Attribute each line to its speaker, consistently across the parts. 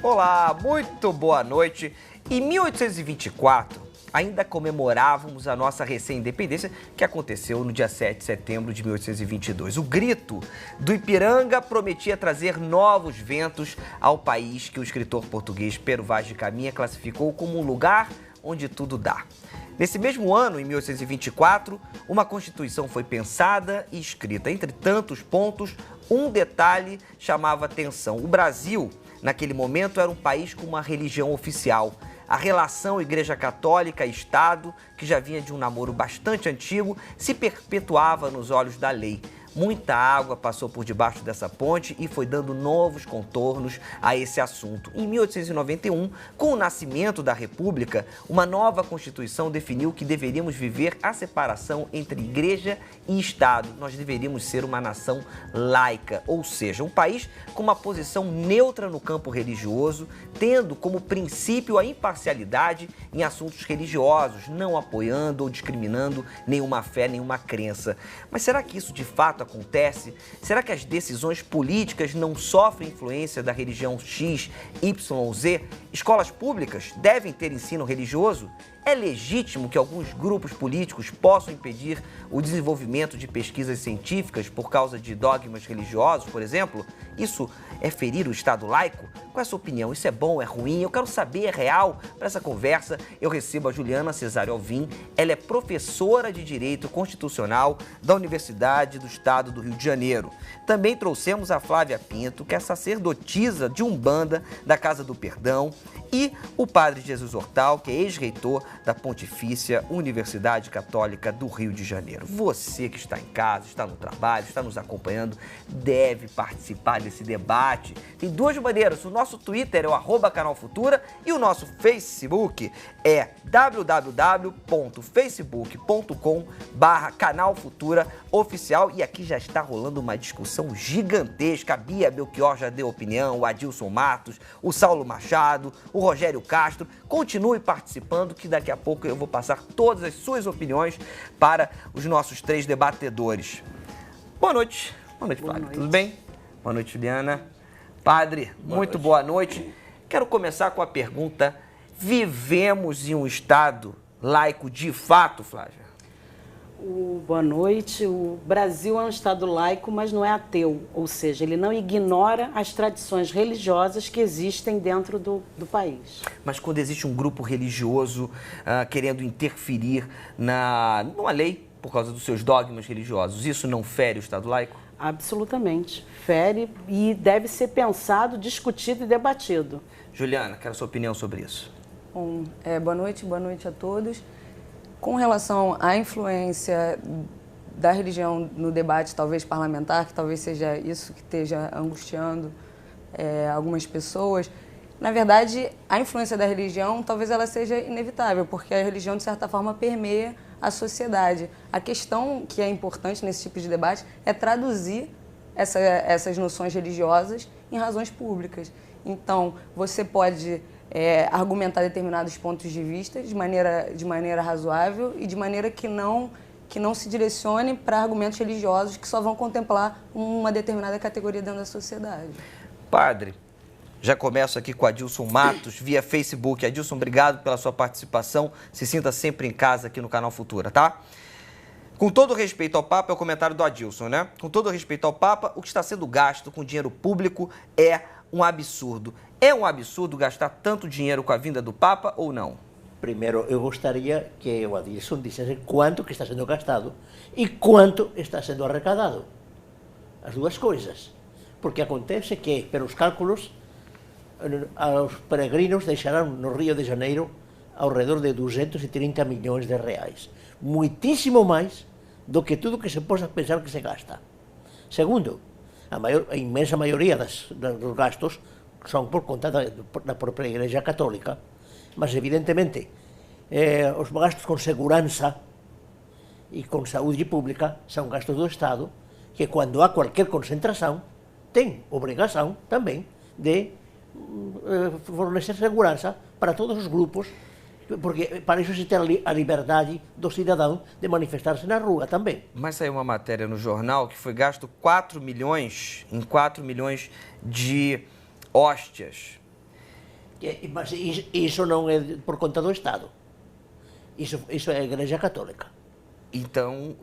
Speaker 1: Olá, muito boa noite. Em 1824, ainda comemorávamos a nossa recém-independência, que aconteceu no dia 7 de setembro de 1822. O grito do Ipiranga prometia trazer novos ventos ao país que o escritor português Pero Vaz de Caminha classificou como um lugar onde tudo dá. Nesse mesmo ano, em 1824, uma Constituição foi pensada e escrita. Entre tantos pontos, um detalhe chamava atenção. O Brasil, naquele momento, era um país com uma religião oficial. A relação Igreja Católica e Estado, que já vinha de um namoro bastante antigo, se perpetuava nos olhos da lei. Muita água passou por debaixo dessa ponte e foi dando novos contornos a esse assunto. Em 1891, com o nascimento da República, uma nova Constituição definiu que deveríamos viver a separação entre Igreja e Estado. Nós deveríamos ser uma nação laica, ou seja, um país com uma posição neutra no campo religioso, tendo como princípio a imparcialidade em assuntos religiosos, não apoiando ou discriminando nenhuma fé, nenhuma crença. Mas será que isso de fato acontece? Será que as decisões políticas não sofrem influência da religião X, Y ou Z? Escolas públicas devem ter ensino religioso? É legítimo que alguns grupos políticos possam impedir o desenvolvimento de pesquisas científicas por causa de dogmas religiosos, por exemplo? Isso é ferir o Estado laico? Qual é a sua opinião? Isso é bom, é ruim? Eu quero saber, é real? Para essa conversa, eu recebo a Juliana Cesário Alvim. Ela é professora de Direito Constitucional da Universidade do Estado do Rio de Janeiro. Também trouxemos a Flávia Pinto, que é sacerdotisa de Umbanda da Casa do Perdão, e o padre Jesus Hortal, que é ex-reitor da Pontifícia Universidade Católica do Rio de Janeiro. Você que está em casa, está no trabalho, está nos acompanhando, deve participar desse debate. Tem duas maneiras, o nosso Twitter é o @canalfutura e o nosso Facebook é www.facebook.com/canalfuturaoficial. E aqui já está rolando uma discussão gigantesca. A Bia Belchior já deu opinião, o Adilson Matos, o Saulo Machado, o Rogério Castro. Continue participando que daqui a pouco eu vou passar todas as suas opiniões para os nossos três debatedores. Boa noite. Boa noite, Flávio. Tudo bem? Boa noite, Juliana. Padre, muito boa noite. Quero começar com a pergunta: vivemos em um Estado laico de fato, Flávia?
Speaker 2: Boa noite. O Brasil é um Estado laico, mas não é ateu. Ou seja, ele não ignora as tradições religiosas que existem dentro do país.
Speaker 1: Mas quando existe um grupo religioso querendo interferir numa lei por causa dos seus dogmas religiosos, isso não fere o Estado laico?
Speaker 2: Absolutamente. Fere e deve ser pensado, discutido e debatido.
Speaker 1: Juliana, quero a sua opinião sobre isso.
Speaker 3: Bom, boa noite a todos. Com relação à influência da religião no debate, talvez parlamentar, que talvez seja isso que esteja angustiando algumas pessoas, na verdade, a influência da religião talvez ela seja inevitável, porque a religião, de certa forma, permeia a sociedade. A questão que é importante nesse tipo de debate é traduzir essas noções religiosas em razões públicas. Então, você pode argumentar determinados pontos de vista de maneira razoável e de maneira que não se direcione para argumentos religiosos que só vão contemplar uma determinada categoria dentro da sociedade.
Speaker 1: Padre, já começo aqui com Adilson Matos, via Facebook. Adilson, obrigado pela sua participação. Se sinta sempre em casa aqui no Canal Futura, tá? Com todo respeito ao Papa, é o comentário do Adilson, né? Com todo respeito ao Papa, o que está sendo gasto com dinheiro público é um absurdo. É um absurdo gastar tanto dinheiro com a vinda do Papa ou não?
Speaker 4: Primeiro, eu gostaria que o Adilson dissesse quanto que está sendo gastado e quanto está sendo arrecadado. As duas coisas. Porque acontece que, pelos cálculos, os peregrinos deixarão no Rio de Janeiro ao redor de 230 milhões de reais. Muitíssimo mais do que tudo que se possa pensar que se gasta. Segundo, a imensa maioria dos gastos são por conta da própria Igreja Católica, mas evidentemente os gastos com segurança e com saúde pública são gastos do Estado, que quando há qualquer concentração tem obrigação também de fornecer segurança para todos os grupos, porque para isso se tem a liberdade do cidadão de manifestar-se na rua também.
Speaker 1: Mas saiu uma matéria no jornal que foi gasto 4 milhões de hóstias.
Speaker 4: Mas isso não é por conta do Estado. Isso é a Igreja Católica.
Speaker 1: Então,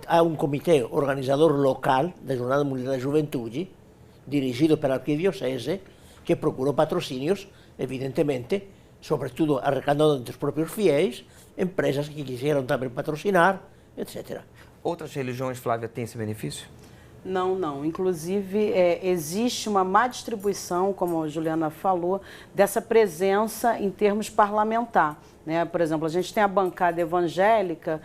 Speaker 4: há um comitê organizador local da Jornada Mundial da Juventude, dirigido pela Arquidiocese, que procurou patrocínios, evidentemente, sobretudo arrecadando entre os próprios fiéis, empresas que quisieram também patrocinar, etc.
Speaker 1: outras religiões, Flávia, têm esse benefício?
Speaker 2: Não, não. Inclusive, existe uma má distribuição, como a Juliana falou, dessa presença em termos parlamentar. Né? Por exemplo, a gente tem a bancada evangélica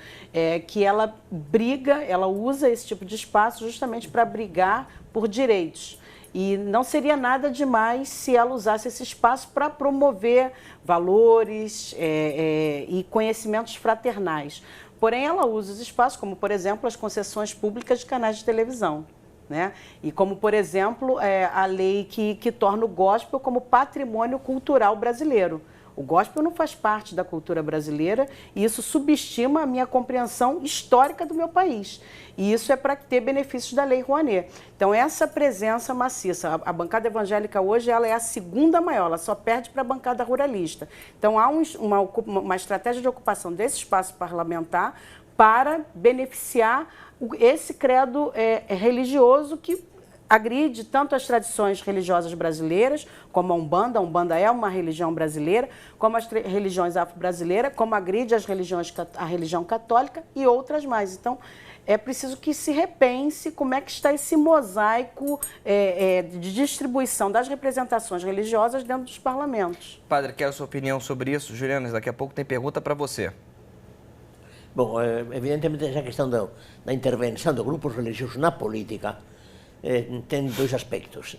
Speaker 2: que ela briga, ela usa esse tipo de espaço justamente para brigar por direitos. E não seria nada demais se ela usasse esse espaço para promover valores e conhecimentos fraternais. Porém, ela usa os espaços como, por exemplo, as concessões públicas de canais de televisão. Né? E como, por exemplo, a lei que torna o gospel como patrimônio cultural brasileiro. O gospel não faz parte da cultura brasileira e isso subestima a minha compreensão histórica do meu país. E isso é para ter benefícios da Lei Rouanet. Então, essa presença maciça, a bancada evangélica hoje ela é a segunda maior, ela só perde para a bancada ruralista. Então, há uma estratégia de ocupação desse espaço parlamentar para beneficiar esse credo religioso que agride tanto as tradições religiosas brasileiras, como a Umbanda é uma religião brasileira, como as religiões afro-brasileiras, como agride a religião católica e outras mais. Então, é preciso que se repense como é que está esse mosaico de distribuição das representações religiosas dentro dos parlamentos.
Speaker 1: Padre, quero a sua opinião sobre isso. Juliana, daqui a pouco tem pergunta para você.
Speaker 4: Bom, evidentemente essa questão da intervenção de grupos religiosos na política tem dois aspectos.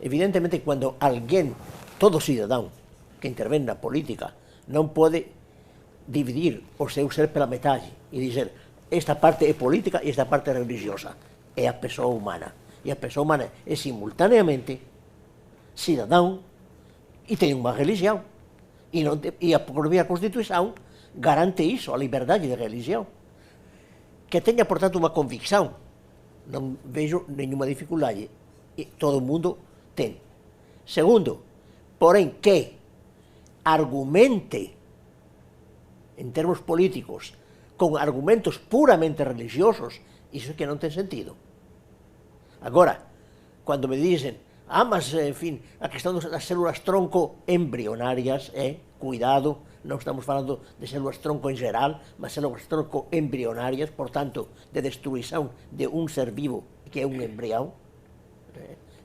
Speaker 4: Evidentemente, quando alguém, todo cidadão que intervém na política, não pode dividir o seu ser pela metade e dizer esta parte é política e esta parte é religiosa. É a pessoa humana. E a pessoa humana é simultaneamente cidadão e tem uma religião. E a própria Constituição garante isso, a liberdade de religião. Que tenha, portanto, uma convicção. Não vejo nenhuma dificuldade. E todo mundo tem. Segundo, porém, que argumente, em termos políticos, com argumentos puramente religiosos, isso é que não tem sentido. Agora, quando me dizem, mas, enfim, a questão das células tronco embrionárias, cuidado, não estamos falando de células tronco em geral, mas células tronco embrionárias, portanto, de destruição de um ser vivo, que é um embrião,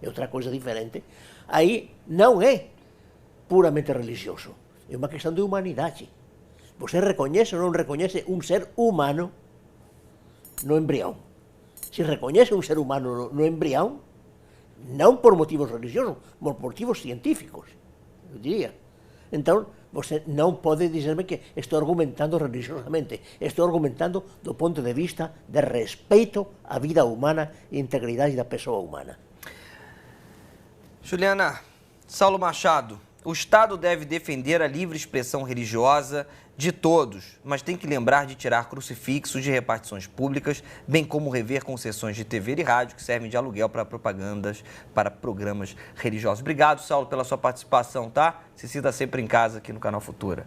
Speaker 4: é outra coisa diferente. Aí não é puramente religioso, é uma questão de humanidade. Você reconhece ou não reconhece um ser humano no embrião? Se reconhece um ser humano no embrião, não por motivos religiosos, mas por motivos científicos, eu diria. Então, você não pode dizer-me que estou argumentando religiosamente. Estou argumentando do ponto de vista de respeito à vida humana e integridade da pessoa humana.
Speaker 1: Juliana, Saulo Machado, o Estado deve defender a livre expressão religiosa de todos, mas tem que lembrar de tirar crucifixos de repartições públicas, bem como rever concessões de TV e rádio que servem de aluguel para propagandas, para programas religiosos. Obrigado, Saulo, pela sua participação, tá? Se sinta sempre em casa aqui no Canal Futura.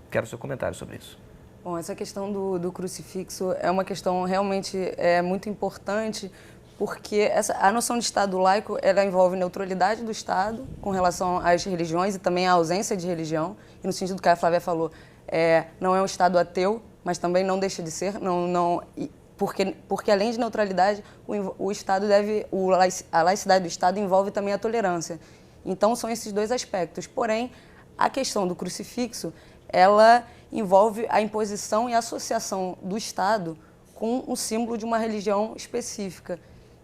Speaker 1: Quero o seu comentário sobre isso.
Speaker 3: Bom, essa questão do crucifixo é uma questão realmente muito importante, porque a noção de Estado laico ela envolve neutralidade do Estado com relação às religiões e também a ausência de religião, e no sentido que a Flávia falou, não é um Estado ateu, mas também não deixa de ser, porque além de neutralidade, o Estado a laicidade do Estado envolve também a tolerância. Então, são esses dois aspectos. Porém, a questão do crucifixo, ela envolve a imposição e a associação do Estado com o símbolo de uma religião específica.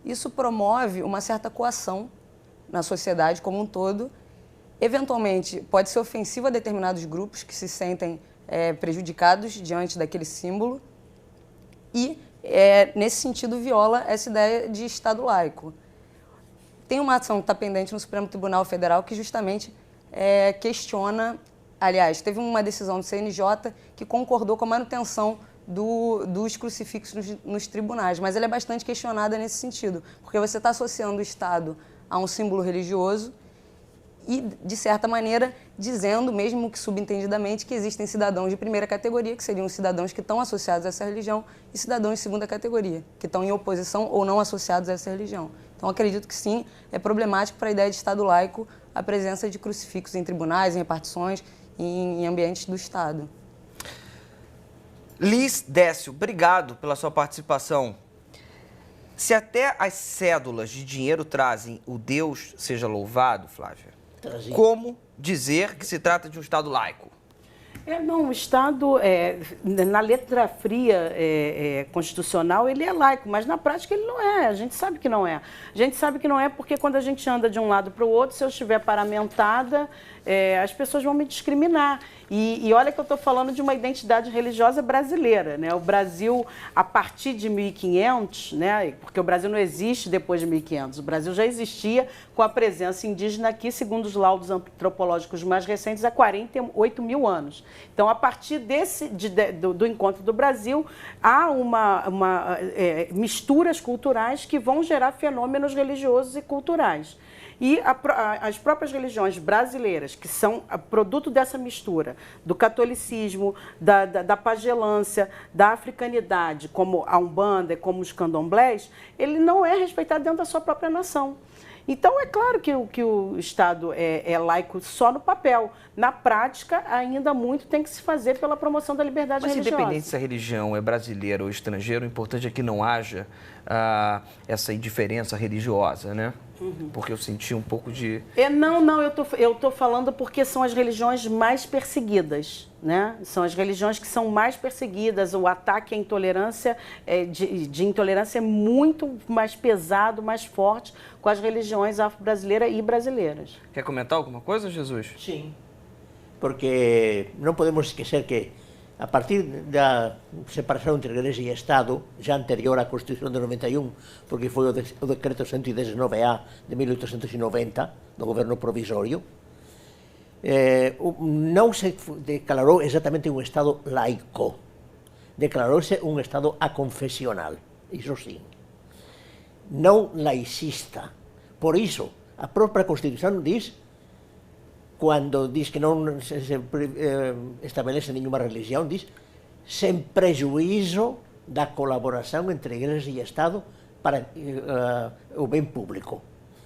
Speaker 3: Isso promove uma certa coação na sociedade como um todo. Eventualmente, pode ser ofensivo a determinados grupos que se sentem prejudicados diante daquele símbolo e, nesse sentido, viola essa ideia de Estado laico. Tem uma ação que está pendente no Supremo Tribunal Federal que justamente questiona, aliás, teve uma decisão do CNJ que concordou com a manutenção dos crucifixos nos tribunais, mas ela é bastante questionada nesse sentido, porque você está associando o Estado a um símbolo religioso e, de certa maneira, dizendo, mesmo que subentendidamente, que existem cidadãos de primeira categoria, que seriam cidadãos que estão associados a essa religião, e cidadãos de segunda categoria, que estão em oposição ou não associados a essa religião. Então, acredito que sim, é problemático para a ideia de Estado laico a presença de crucifixos em tribunais, em repartições, em ambientes do Estado.
Speaker 1: Liz Décio, obrigado pela sua participação. Se até as cédulas de dinheiro trazem o Deus seja louvado, Flávia, como dizer que se trata de um Estado laico?
Speaker 2: Não, o Estado, na letra fria constitucional, ele é laico, mas na prática ele não é. A gente sabe que não é. A gente sabe que não é porque quando a gente anda de um lado para o outro, se eu estiver paramentada, as pessoas vão me discriminar. E olha que eu estou falando de uma identidade religiosa brasileira, né? O Brasil, a partir de 1500, né? Porque o Brasil não existe depois de 1500, o Brasil já existia com a presença indígena aqui, segundo os laudos antropológicos mais recentes, há 48 mil anos. Então, a partir do encontro do Brasil, há misturas culturais que vão gerar fenômenos religiosos e culturais. E as próprias religiões brasileiras, que são produto dessa mistura, do catolicismo, da pagelância, da africanidade, como a Umbanda, como os candomblés, ele não é respeitado dentro da sua própria nação. Então, é claro que o Estado é laico só no papel. Na prática, ainda muito tem que se fazer pela promoção da liberdade religiosa.
Speaker 1: Mas independente se a religião é brasileira ou estrangeira, o importante é que não haja essa indiferença religiosa, né? Porque eu senti um pouco de...
Speaker 2: Não, eu tô falando porque são as religiões mais perseguidas, né? São as religiões que são mais perseguidas, o ataque à intolerância, de intolerância é muito mais pesado, mais forte com as religiões afro-brasileiras e brasileiras.
Speaker 1: Quer comentar alguma coisa, Jesus?
Speaker 4: Sim, porque não podemos esquecer que a partir da separação entre Igreja e Estado, já anterior à Constituição de 91, porque foi o Decreto 119A de 1890, do governo provisório, não se declarou exatamente um Estado laico, declarou-se um Estado aconfessional, isso sim, não laicista. Por isso, a própria Constituição diz, quando diz que não se estabelece nenhuma religião, diz sem prejuízo da colaboração entre Igreja e Estado para o bem público.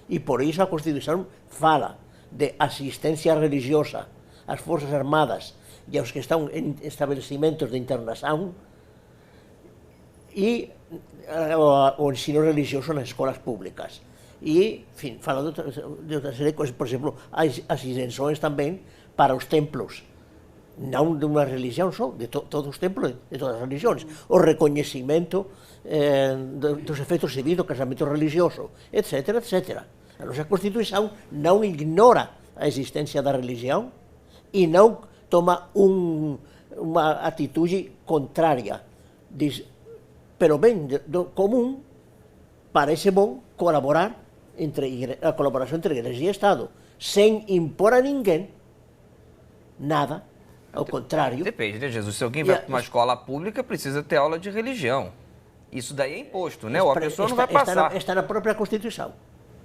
Speaker 4: E por isso a Constituição fala de assistência religiosa às Forças Armadas e aos que estão em estabelecimentos de internação e o ensino religioso nas escolas públicas. E, enfim, fala de outra série de coisas, por exemplo, as isenções também para os templos, não de uma religião só, de todos os templos, de todas as religiões, o reconhecimento dos efeitos civis do casamento religioso, etc, etc. A nossa Constituição não ignora a existência da religião e não toma uma atitude contrária. Diz, pelo bem do comum, parece bom colaborar a colaboração entre Igreja e Estado, sem impor a ninguém nada, ao contrário.
Speaker 1: Depende, né, Jesus? Se alguém vai para uma escola pública, precisa ter aula de religião. Isso daí é imposto, né? Ou a pessoa não vai passar.
Speaker 4: Está na própria Constituição.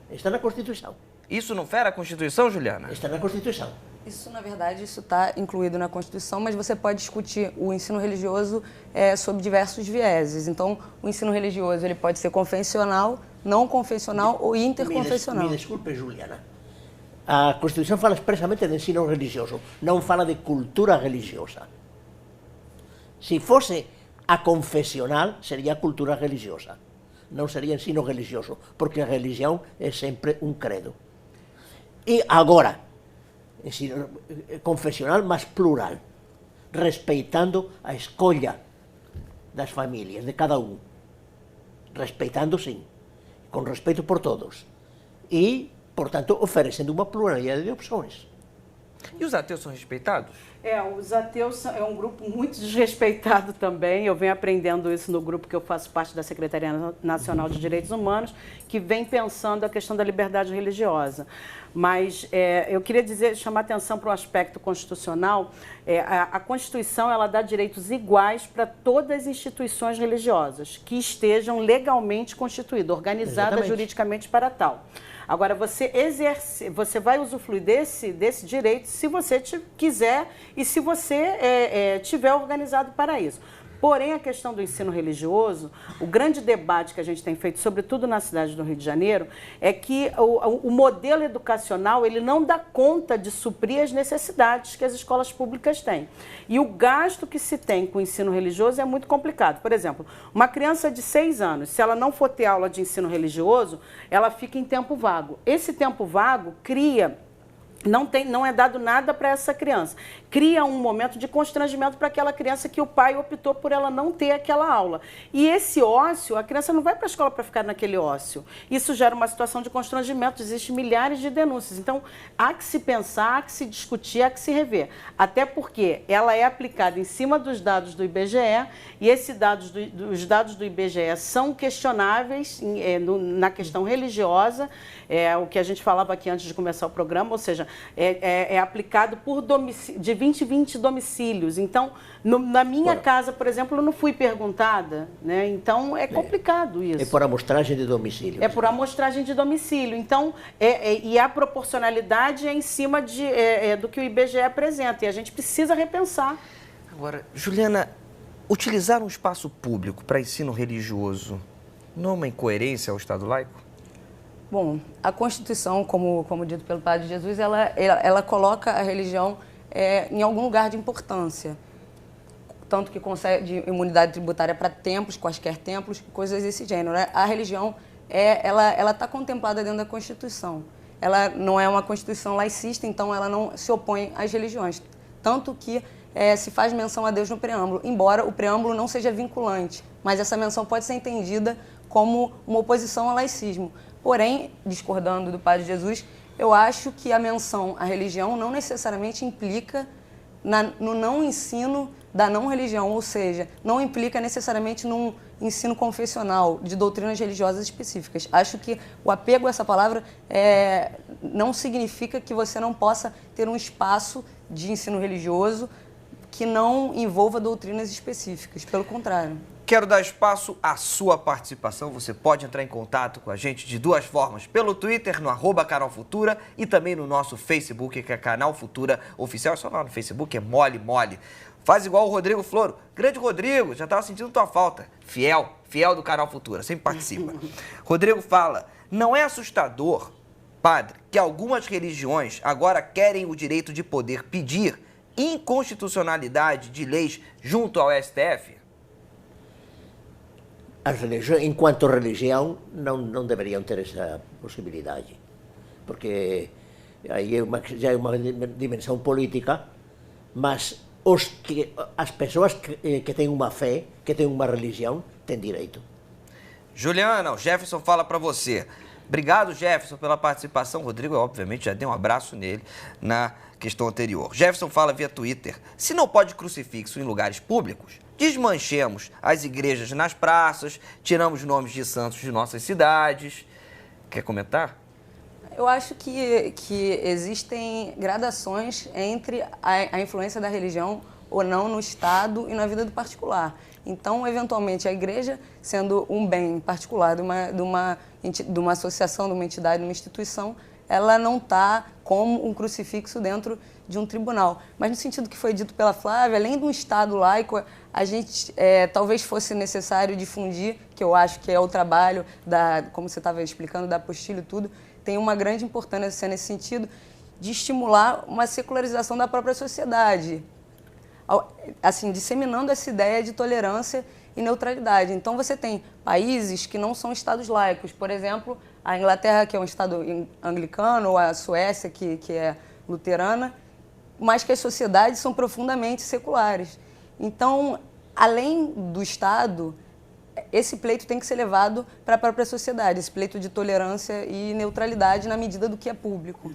Speaker 4: Está na Constituição.
Speaker 1: Isso não fere a Constituição, Juliana?
Speaker 4: Está na Constituição.
Speaker 3: Isso, na verdade, isso está incluído na Constituição, mas você pode discutir o ensino religioso sob diversos vieses. Então, o ensino religioso ele pode ser confessional, não confessional ou interconfessional.
Speaker 4: Me desculpe, Juliana. A Constituição fala expressamente de ensino religioso, não fala de cultura religiosa. Se fosse a confessional, seria cultura religiosa. Não seria ensino religioso, porque a religião é sempre um credo. E agora, ensino confessional, mas plural, respeitando a escolha das famílias, de cada um. Respeitando, sim, com respeito por todos. E, portanto, oferecendo uma pluralidade de opções.
Speaker 1: E os ateus são respeitados?
Speaker 2: Os ateus é um grupo muito desrespeitado também. Eu venho aprendendo isso no grupo que eu faço parte da Secretaria Nacional de Direitos Humanos, que vem pensando a questão da liberdade religiosa. Mas eu queria chamar atenção para o aspecto constitucional. A Constituição ela dá direitos iguais para todas as instituições religiosas que estejam legalmente constituídas, organizadas juridicamente para tal. Agora, você vai usufruir desse direito se você quiser e se você tiver organizado para isso. Porém, a questão do ensino religioso, o grande debate que a gente tem feito, sobretudo na cidade do Rio de Janeiro, é que o modelo educacional ele não dá conta de suprir as necessidades que as escolas públicas têm. E o gasto que se tem com o ensino religioso é muito complicado. Por exemplo, uma criança de 6 anos, se ela não for ter aula de ensino religioso, ela fica em tempo vago. Esse tempo vago cria... Não é dado nada para essa criança. Cria um momento de constrangimento para aquela criança que o pai optou por ela não ter aquela aula. E esse ócio, a criança não vai para a escola para ficar naquele ócio. Isso gera uma situação de constrangimento. Existem milhares de denúncias. Então, há que se pensar, há que se discutir, há que se rever. Até porque ela é aplicada em cima dos dados do IBGE e os dados do IBGE são questionáveis na questão religiosa, o que a gente falava aqui antes de começar o programa, ou seja, é aplicado por de 20 em 20 domicílios. Então, na minha casa, por exemplo, eu não fui perguntada, né? Então, é complicado isso.
Speaker 4: É por amostragem de domicílio.
Speaker 2: É por amostragem de domicílio. Então, e a proporcionalidade é em cima do que o IBGE apresenta. E a gente precisa repensar.
Speaker 1: Agora, Juliana, utilizar um espaço público para ensino religioso não é uma incoerência ao Estado laico?
Speaker 3: Bom, a Constituição, como dito pelo Padre Jesus, ela coloca a religião em algum lugar de importância. Tanto que concede imunidade tributária para templos, quaisquer templos, coisas desse gênero, né? A religião, ela está contemplada dentro da Constituição. Ela não é uma Constituição laicista, então ela não se opõe às religiões. Tanto que se faz menção a Deus no preâmbulo, embora o preâmbulo não seja vinculante. Mas essa menção pode ser entendida como uma oposição ao laicismo. Porém, discordando do Padre Jesus, eu acho que a menção à religião não necessariamente implica no não ensino da não religião, ou seja, não implica necessariamente num ensino confessional de doutrinas religiosas específicas. Acho que o apego a essa palavra não significa que você não possa ter um espaço de ensino religioso que não envolva doutrinas específicas, pelo contrário.
Speaker 1: Quero dar espaço à sua participação. Você pode entrar em contato com a gente de 2 formas. Pelo Twitter, no @Canal Futura, e também no nosso Facebook, que é Canal Futura Oficial. É só lá no Facebook, é mole. Faz igual o Rodrigo Floro. Grande Rodrigo, já estava sentindo tua falta. Fiel do Canal Futura, sempre participa. Rodrigo fala, não é assustador, padre, que algumas religiões agora querem o direito de poder pedir inconstitucionalidade de leis junto ao STF?
Speaker 4: As religiões, enquanto religião, não deveriam ter essa possibilidade, porque aí já é uma dimensão política, mas as pessoas que têm uma fé, que têm uma religião, têm direito.
Speaker 1: Juliana, o Jefferson fala para você. Obrigado, Jefferson, pela participação. Rodrigo, obviamente, já deu um abraço nele na questão anterior. Jefferson fala via Twitter. Se não pode crucifixo em lugares públicos, desmanchemos as igrejas nas praças, tiramos nomes de santos de nossas cidades. Quer comentar?
Speaker 3: Eu acho que existem gradações entre a influência da religião ou não no Estado e na vida do particular. Então, eventualmente, a igreja, sendo um bem particular de uma associação, de uma entidade, de uma instituição, ela não está como um crucifixo dentro de um tribunal. Mas no sentido que foi dito pela Flávia, além de um Estado laico, a gente talvez fosse necessário difundir, que eu acho que é o trabalho, como você estava explicando, da apostila e tudo, tem uma grande importância nesse sentido, de estimular uma secularização da própria sociedade, assim, disseminando essa ideia de tolerância e neutralidade. Então, você tem países que não são estados laicos, por exemplo, a Inglaterra, que é um estado anglicano, ou a Suécia, que é luterana, mas que as sociedades são profundamente seculares. Então, além do Estado, esse pleito tem que ser levado para a própria sociedade, esse pleito de tolerância e neutralidade na medida do que é público.